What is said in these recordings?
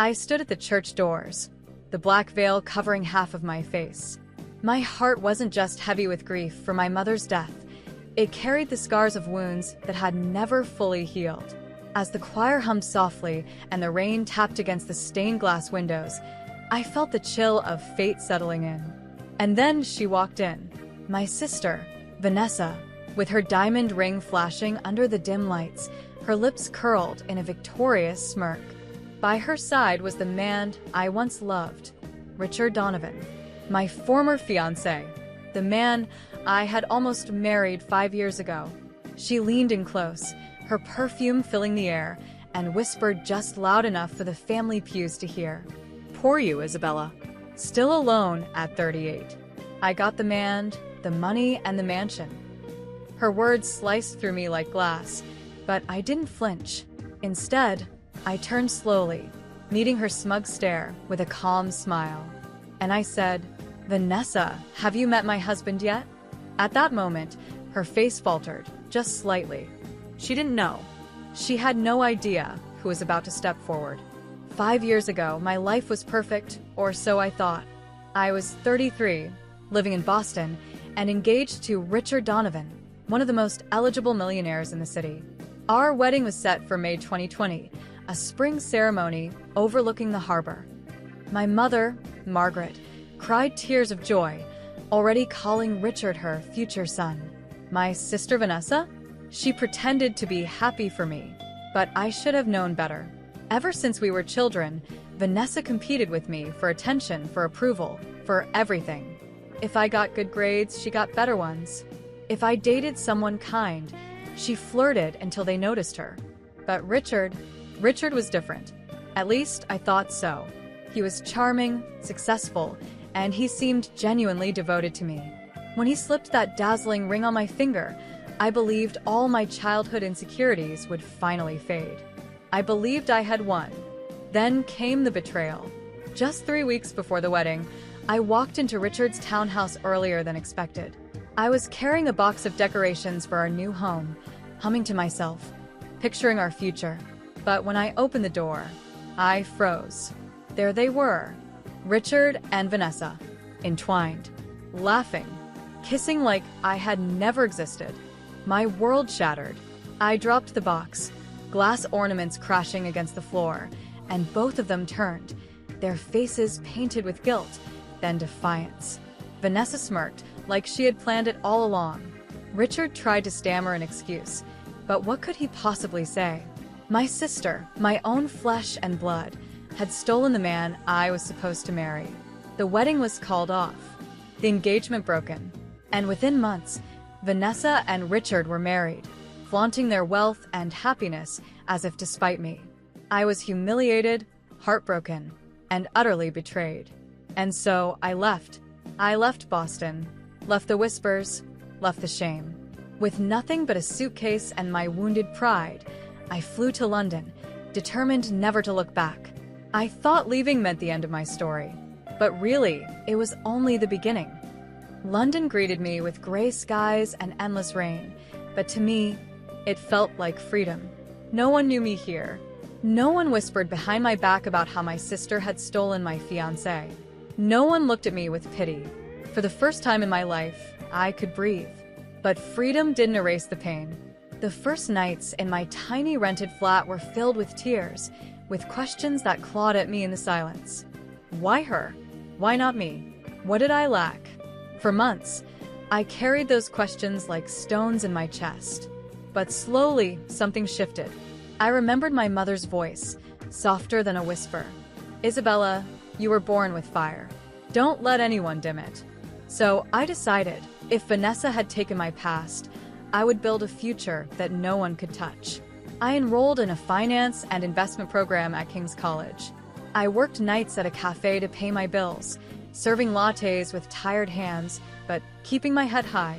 I stood at the church doors, the black veil covering half of my face. My heart wasn't just heavy with grief for my mother's death. It carried the scars of wounds that had never fully healed. As the choir hummed softly and the rain tapped against the stained glass windows, I felt the chill of fate settling in. And then she walked in. My sister, Vanessa, with her diamond ring flashing under the dim lights, her lips curled in a victorious smirk. By her side was the man I once loved, Richard Donovan, my former fiancé, the man I had almost married 5 years ago. She leaned in close, her perfume filling the air, and whispered just loud enough for the family pews to hear. "Poor you, Isabella. Still alone at 38. I got the man, the money, and the mansion." Her words sliced through me like glass, but I didn't flinch. Instead, I turned slowly, meeting her smug stare with a calm smile. And I said, "Vanessa, have you met my husband yet?" At that moment, her face faltered, just slightly. She didn't know. She had no idea who was about to step forward. 5 years ago, my life was perfect, or so I thought. I was 33, living in Boston, and engaged to Richard Donovan, one of the most eligible millionaires in the city. Our wedding was set for May 2020, a spring ceremony overlooking the harbor. My mother, Margaret, cried tears of joy, already calling Richard her future son. My sister Vanessa? She pretended to be happy for me, but I should have known better. Ever since we were children, Vanessa competed with me for attention, for approval, for everything. If I got good grades, she got better ones. If I dated someone kind, she flirted until they noticed her. But Richard was different. At least I thought so. He was charming, successful, and he seemed genuinely devoted to me. When he slipped that dazzling ring on my finger, I believed all my childhood insecurities would finally fade. I believed I had won. Then came the betrayal. Just 3 weeks before the wedding, I walked into Richard's townhouse earlier than expected. I was carrying a box of decorations for our new home, humming to myself, picturing our future. But when I opened the door, I froze. There they were, Richard and Vanessa, entwined, laughing, kissing like I had never existed. My world shattered. I dropped the box, glass ornaments crashing against the floor, and both of them turned, their faces painted with guilt, then defiance. Vanessa smirked, like she had planned it all along. Richard tried to stammer an excuse, but what could he possibly say? My sister, my own flesh and blood, had stolen the man I was supposed to marry. The wedding was called off, the engagement broken, and within months, Vanessa and Richard were married, flaunting their wealth and happiness as if to spite me. I was humiliated, heartbroken, and utterly betrayed. And so I left. I left Boston, left the whispers, left the shame. With nothing but a suitcase and my wounded pride, I flew to London, determined never to look back. I thought leaving meant the end of my story, but really, it was only the beginning. London greeted me with gray skies and endless rain, but to me, it felt like freedom. No one knew me here. No one whispered behind my back about how my sister had stolen my fiancé. No one looked at me with pity. For the first time in my life, I could breathe. But freedom didn't erase the pain. The first nights in my tiny rented flat were filled with tears, with questions that clawed at me in the silence. Why her? Why not me? What did I lack? For months, I carried those questions like stones in my chest. But slowly, something shifted. I remembered my mother's voice, softer than a whisper. "Isabella, you were born with fire. Don't let anyone dim it." So I decided, if Vanessa had taken my past, I would build a future that no one could touch. I enrolled in a finance and investment program at King's College. I worked nights at a cafe to pay my bills, serving lattes with tired hands, but keeping my head high.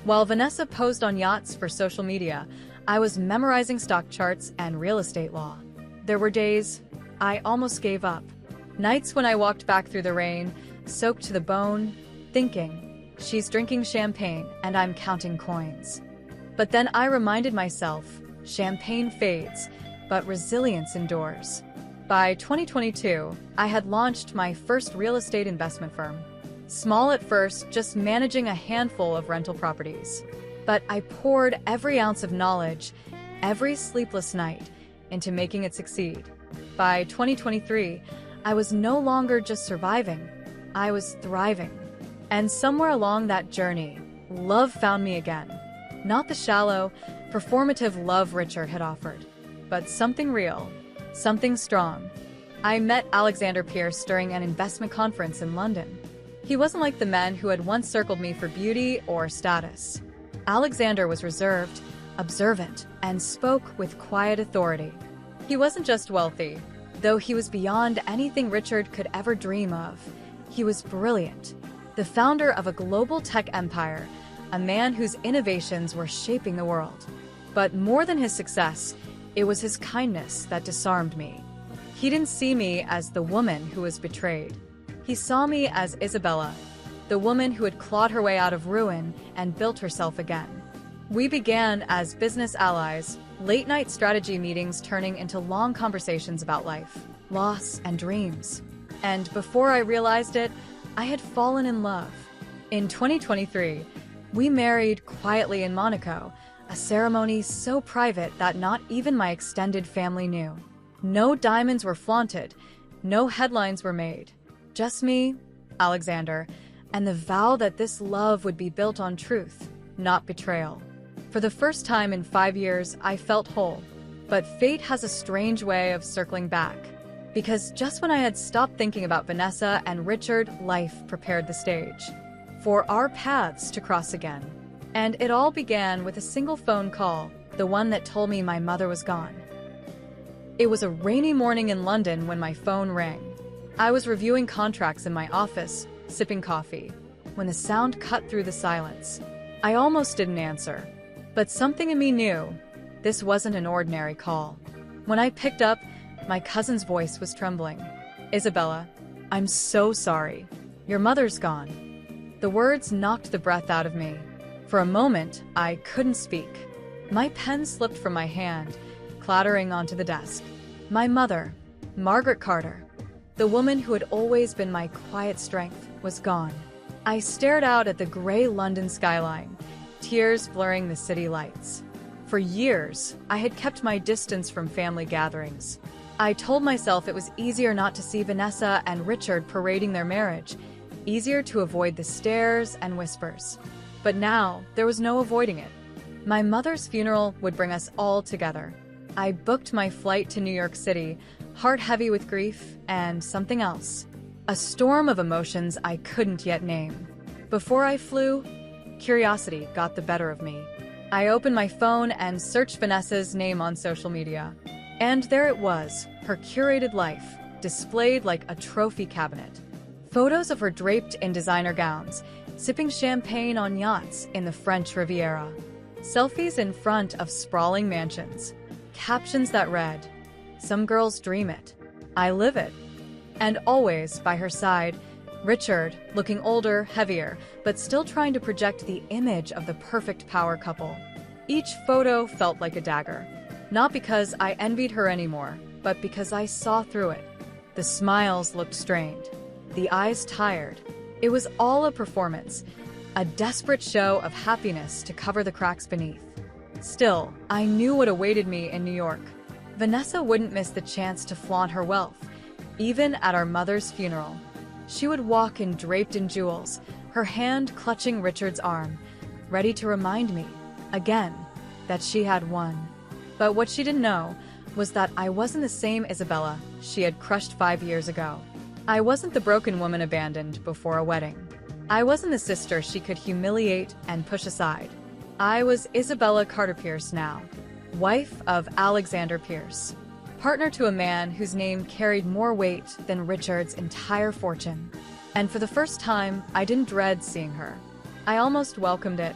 While Vanessa posed on yachts for social media, I was memorizing stock charts and real estate law. There were days I almost gave up. Nights when I walked back through the rain, soaked to the bone, thinking, she's drinking champagne and I'm counting coins. But then I reminded myself, champagne fades, but resilience endures. By 2022, I had launched my first real estate investment firm. Small at first, just managing a handful of rental properties. But I poured every ounce of knowledge, every sleepless night, into making it succeed. By 2023, I was no longer just surviving, I was thriving. And somewhere along that journey, love found me again. Not the shallow, performative love Richard had offered, but something real, something strong. I met Alexander Pierce during an investment conference in London. He wasn't like the men who had once circled me for beauty or status. Alexander was reserved, observant, and spoke with quiet authority. He wasn't just wealthy, though he was beyond anything Richard could ever dream of. He was brilliant, the founder of a global tech empire, a man whose innovations were shaping the world. But more than his success, it was his kindness that disarmed me. He didn't see me as the woman who was betrayed. He saw me as Isabella, the woman who had clawed her way out of ruin and built herself again. We began as business allies, late-night strategy meetings turning into long conversations about life, loss, and dreams. And before I realized it, I had fallen in love. In 2023, we married quietly in Monaco, a ceremony so private that not even my extended family knew. No diamonds were flaunted, no headlines were made. Just me, Alexander, and the vow that this love would be built on truth, not betrayal. For the first time in 5 years, I felt whole. But fate has a strange way of circling back. Because just when I had stopped thinking about Vanessa and Richard, life prepared the stage for our paths to cross again. And it all began with a single phone call, the one that told me my mother was gone. It was a rainy morning in London when my phone rang. I was reviewing contracts in my office, sipping coffee, when the sound cut through the silence. I almost didn't answer, but something in me knew this wasn't an ordinary call. When I picked up, my cousin's voice was trembling. "Isabella, I'm so sorry. Your mother's gone." The words knocked the breath out of me. For a moment, I couldn't speak. My pen slipped from my hand, clattering onto the desk. My mother, Margaret Carter, the woman who had always been my quiet strength, was gone. I stared out at the gray London skyline, tears blurring the city lights. For years, I had kept my distance from family gatherings. I told myself it was easier not to see Vanessa and Richard parading their marriage, easier to avoid the stares and whispers. But now, there was no avoiding it. My mother's funeral would bring us all together. I booked my flight to New York City, heart heavy with grief and something else. A storm of emotions I couldn't yet name. Before I flew, curiosity got the better of me. I opened my phone and searched Vanessa's name on social media. And there it was, her curated life, displayed like a trophy cabinet. Photos of her draped in designer gowns, sipping champagne on yachts in the French Riviera. Selfies in front of sprawling mansions. Captions that read, "Some girls dream it. I live it." And always, by her side, Richard, looking older, heavier, but still trying to project the image of the perfect power couple. Each photo felt like a dagger. Not because I envied her anymore, but because I saw through it. The smiles looked strained, the eyes tired. It was all a performance, a desperate show of happiness to cover the cracks beneath. Still, I knew what awaited me in New York. Vanessa wouldn't miss the chance to flaunt her wealth, even at our mother's funeral. She would walk in draped in jewels, her hand clutching Richard's arm, ready to remind me, again, that she had won. But what she didn't know was that I wasn't the same Isabella she had crushed 5 years ago. I wasn't the broken woman abandoned before a wedding. I wasn't the sister she could humiliate and push aside. I was Isabella Carter Pierce now, wife of Alexander Pierce, partner to a man whose name carried more weight than Richard's entire fortune. And for the first time, I didn't dread seeing her. I almost welcomed it,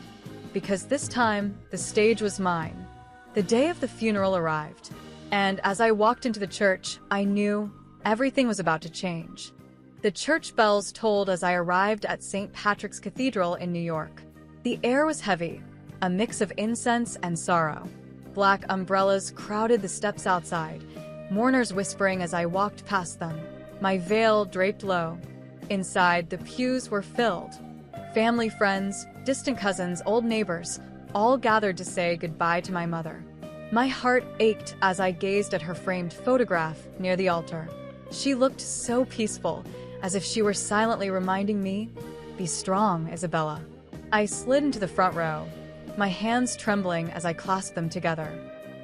because this time, the stage was mine. The day of the funeral arrived, and as I walked into the church, I knew everything was about to change. The church bells tolled as I arrived at St. Patrick's Cathedral in New York. The air was heavy, a mix of incense and sorrow. Black umbrellas crowded the steps outside, mourners whispering as I walked past them, my veil draped low. Inside, the pews were filled. Family, friends, distant cousins, old neighbors, all gathered to say goodbye to my mother. My heart ached as I gazed at her framed photograph near the altar. She looked so peaceful, as if she were silently reminding me, "Be strong, Isabella." I slid into the front row, my hands trembling as I clasped them together.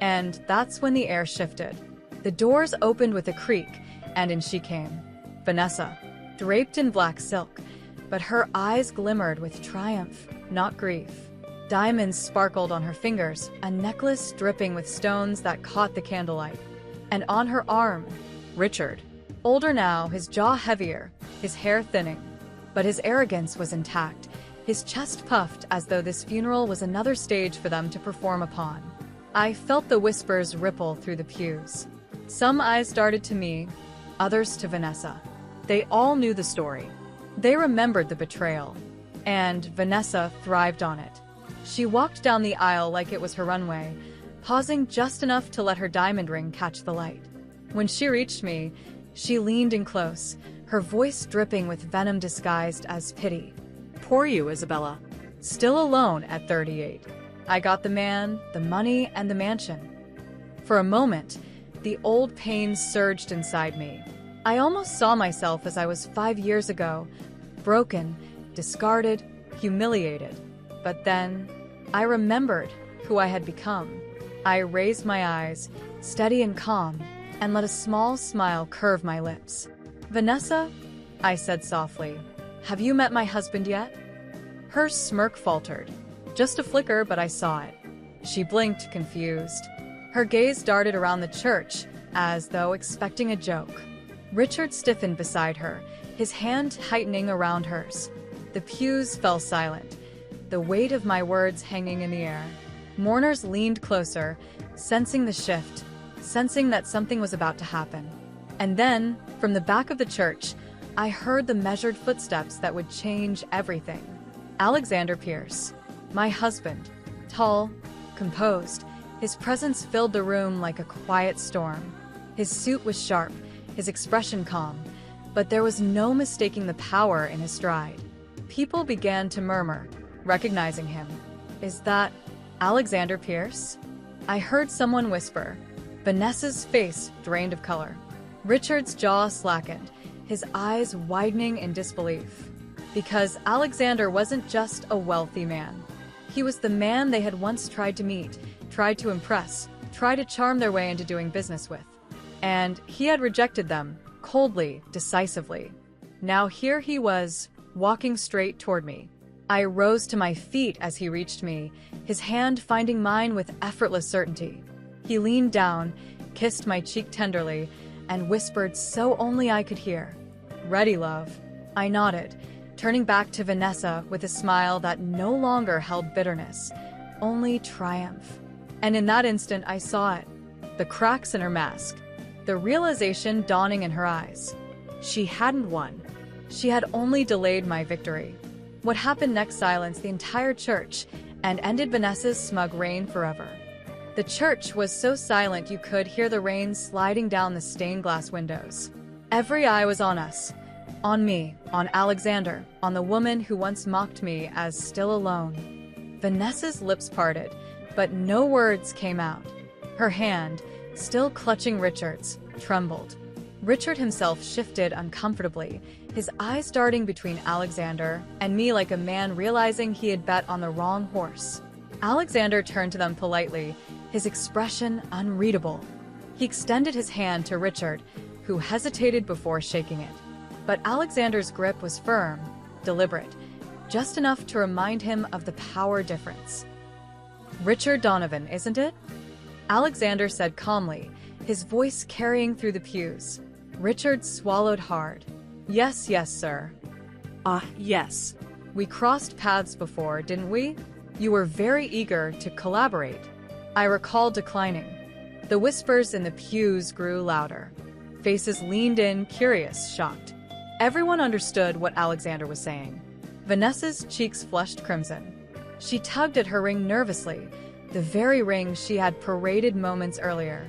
And that's when the air shifted. The doors opened with a creak, and in she came. Vanessa, draped in black silk, but her eyes glimmered with triumph, not grief. Diamonds sparkled on her fingers, a necklace dripping with stones that caught the candlelight. And on her arm, Richard. Older now, his jaw heavier, his hair thinning. But his arrogance was intact, his chest puffed as though this funeral was another stage for them to perform upon. I felt the whispers ripple through the pews. Some eyes darted to me, others to Vanessa. They all knew the story. They remembered the betrayal. And Vanessa thrived on it. She walked down the aisle like it was her runway, pausing just enough to let her diamond ring catch the light. When she reached me, she leaned in close, her voice dripping with venom disguised as pity. "Poor you, Isabella. Still alone at 38. I got the man, the money, and the mansion." For a moment, the old pain surged inside me. I almost saw myself as I was 5 years ago, broken, discarded, humiliated. But then, I remembered who I had become. I raised my eyes, steady and calm, and let a small smile curve my lips. "Vanessa," I said softly, "have you met my husband yet?" Her smirk faltered. Just a flicker, but I saw it. She blinked, confused. Her gaze darted around the church, as though expecting a joke. Richard stiffened beside her, his hand tightening around hers. The pews fell silent, the weight of my words hanging in the air. Mourners leaned closer, sensing the shift, sensing that something was about to happen. And then, from the back of the church, I heard the measured footsteps that would change everything. Alexander Pierce, my husband, tall, composed, his presence filled the room like a quiet storm. His suit was sharp, his expression calm, but there was no mistaking the power in his stride. People began to murmur, recognizing him. "Is that Alexander Pierce?" I heard someone whisper. Vanessa's face drained of color. Richard's jaw slackened, his eyes widening in disbelief. Because Alexander wasn't just a wealthy man. He was the man they had once tried to meet, tried to impress, tried to charm their way into doing business with. And he had rejected them, coldly, decisively. Now here he was, walking straight toward me. I rose to my feet as he reached me, his hand finding mine with effortless certainty. He leaned down, kissed my cheek tenderly, and whispered so only I could hear, "Ready, love." I nodded, turning back to Vanessa with a smile that no longer held bitterness, only triumph. And in that instant I saw it, the cracks in her mask, the realization dawning in her eyes. She hadn't won. She had only delayed my victory. What happened next silenced the entire church and ended Vanessa's smug reign forever. The church was so silent you could hear the rain sliding down the stained glass windows. Every eye was on us. On me, on Alexander, on the woman who once mocked me as still alone. Vanessa's lips parted, but no words came out. Her hand, still clutching Richard's, trembled. Richard himself shifted uncomfortably, his eyes darting between Alexander and me like a man realizing he had bet on the wrong horse. Alexander turned to them politely, his expression unreadable. He extended his hand to Richard, who hesitated before shaking it. But Alexander's grip was firm, deliberate, just enough to remind him of the power difference. "Richard Donovan, isn't it?" Alexander said calmly, his voice carrying through the pews. Richard swallowed hard. "Yes, yes, sir." Yes. We crossed paths before, didn't we? You were very eager to collaborate." I recalled declining. The whispers in the pews grew louder. Faces leaned in, curious, shocked. Everyone understood what Alexander was saying. Vanessa's cheeks flushed crimson. She tugged at her ring nervously, the very ring she had paraded moments earlier.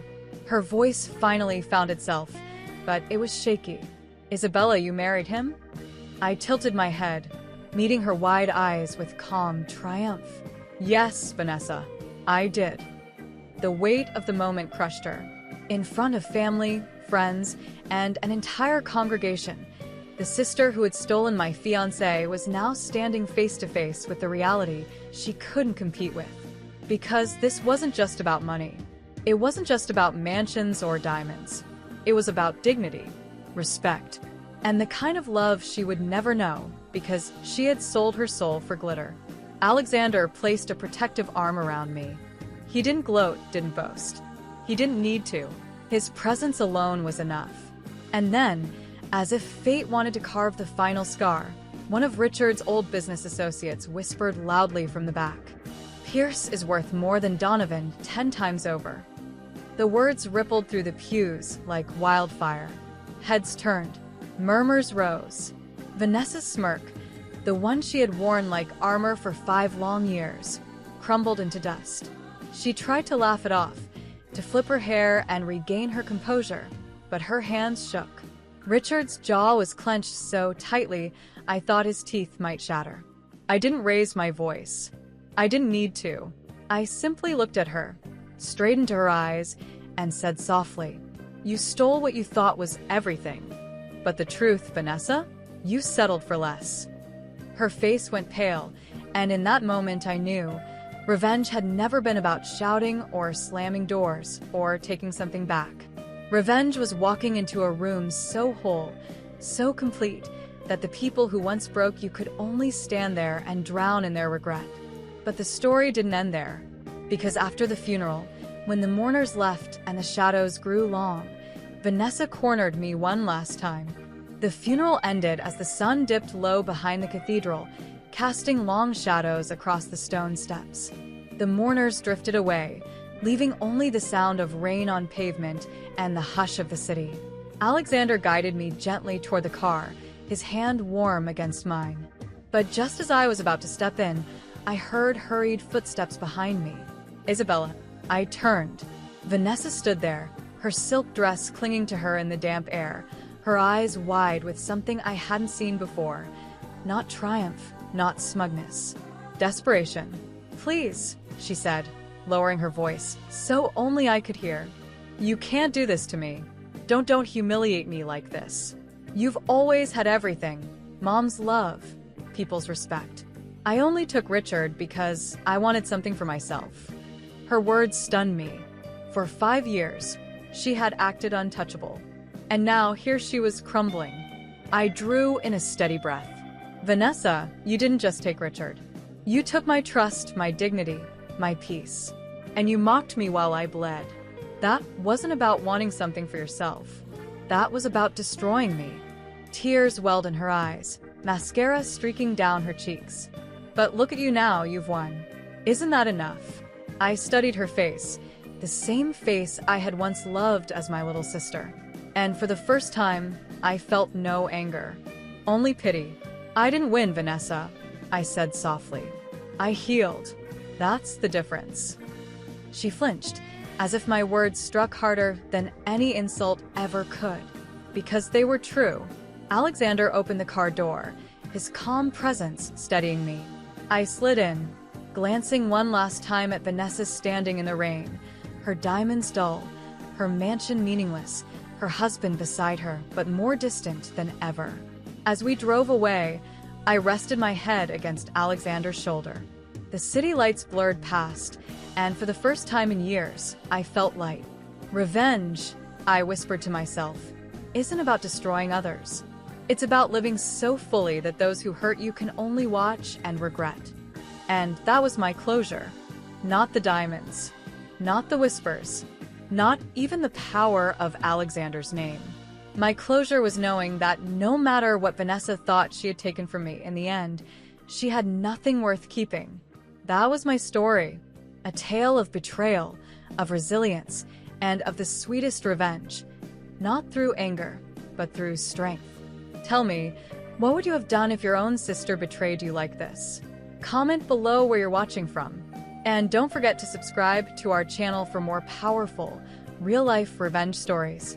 Her voice finally found itself, but it was shaky. "Isabella, you married him?" I tilted my head, meeting her wide eyes with calm triumph. "Yes, Vanessa, I did." The weight of the moment crushed her. In front of family, friends, and an entire congregation, the sister who had stolen my fiancé was now standing face to face with the reality she couldn't compete with. Because this wasn't just about money. It wasn't just about mansions or diamonds. It was about dignity, respect, and the kind of love she would never know because she had sold her soul for glitter. Alexander placed a protective arm around me. He didn't gloat, didn't boast. He didn't need to. His presence alone was enough. And then, as if fate wanted to carve the final scar, one of Richard's old business associates whispered loudly from the back, "Pierce is worth more than Donovan 10 times over." The words rippled through the pews like wildfire. Heads turned. Murmurs rose. Vanessa's smirk, the one she had worn like armor for 5 long years, crumbled into dust. She tried to laugh it off, to flip her hair and regain her composure, but her hands shook. Richard's jaw was clenched so tightly I thought his teeth might shatter. I didn't raise my voice. I didn't need to. I simply looked at her, straight into her eyes, and said softly, "You stole what you thought was everything. But the truth, Vanessa, you settled for less." Her face went pale, and in that moment I knew revenge had never been about shouting or slamming doors or taking something back. Revenge was walking into a room so whole, so complete, that the people who once broke you could only stand there and drown in their regret. But the story didn't end there, because after the funeral, when the mourners left and the shadows grew long, Vanessa cornered me one last time. The funeral ended as the sun dipped low behind the cathedral, casting long shadows across the stone steps. The mourners drifted away, leaving only the sound of rain on pavement and the hush of the city. Alexander guided me gently toward the car, his hand warm against mine. But just as I was about to step in, I heard hurried footsteps behind me. "Isabella." I turned. Vanessa stood there, her silk dress clinging to her in the damp air, her eyes wide with something I hadn't seen before. Not triumph, not smugness. Desperation. "Please," she said, lowering her voice, so only I could hear. "You can't do this to me. Don't humiliate me like this. You've always had everything. Mom's love, people's respect. I only took Richard because I wanted something for myself." Her words stunned me. For 5 years, she had acted untouchable. And now here she was crumbling. I drew in a steady breath. "Vanessa, you didn't just take Richard. You took my trust, my dignity, my peace. And you mocked me while I bled. That wasn't about wanting something for yourself. That was about destroying me." Tears welled in her eyes, mascara streaking down her cheeks. "But look at you now, you've won. Isn't that enough?" I studied her face, the same face I had once loved as my little sister. And for the first time, I felt no anger, only pity. "I didn't win, Vanessa," I said softly. "I healed. That's the difference." She flinched, as if my words struck harder than any insult ever could. Because they were true. Alexander opened the car door, his calm presence steadying me. I slid in, glancing one last time at Vanessa standing in the rain, her diamonds dull, her mansion meaningless, her husband beside her, but more distant than ever. As we drove away, I rested my head against Alexander's shoulder. The city lights blurred past, and for the first time in years, I felt light. Revenge, I whispered to myself, isn't about destroying others. It's about living so fully that those who hurt you can only watch and regret. And that was my closure. Not the diamonds. Not the whispers. Not even the power of Alexander's name. My closure was knowing that no matter what Vanessa thought she had taken from me, in the end, she had nothing worth keeping. That was my story. A tale of betrayal, of resilience, and of the sweetest revenge. Not through anger, but through strength. Tell me, what would you have done if your own sister betrayed you like this? Comment below where you're watching from. And don't forget to subscribe to our channel for more powerful, real-life revenge stories.